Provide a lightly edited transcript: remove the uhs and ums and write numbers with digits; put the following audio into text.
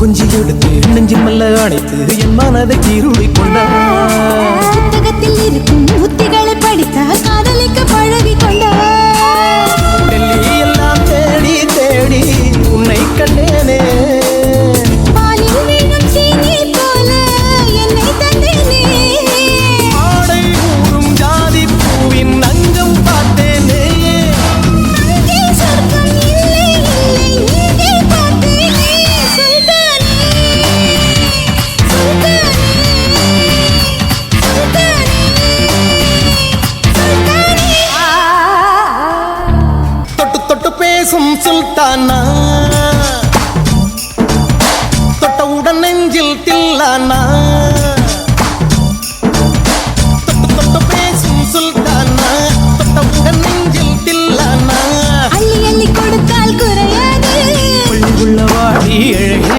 கொஞ்சி எடுத்து நெஞ்சில் மெல்ல அணைத்து என் மனதை கீருளை கொண்டார். புத்தகத்தில் இருக்கும் புத்திகளை படித்த காதலிக்க பழகி கொண்டார். டெல்லி எல்லாம் தேடி தேடி உன்னை கண்டேனே. பாலில் வீணும் சீனி போல என்னை தந்தேனே. ஆடை ஊறும் ஜாதி பூவின் அங்கம் பார்த்தேனே. அங்கே சொர்க்கம் இல்லை இல்லை இங்கே பார்த்தேனே. சுல்தானே சுல்தானே சுல்தானே தொட்டு தொட்டு பேசும் சுல்தானா, தொட்டவுடன் நெஞ்சில் தில்லானா.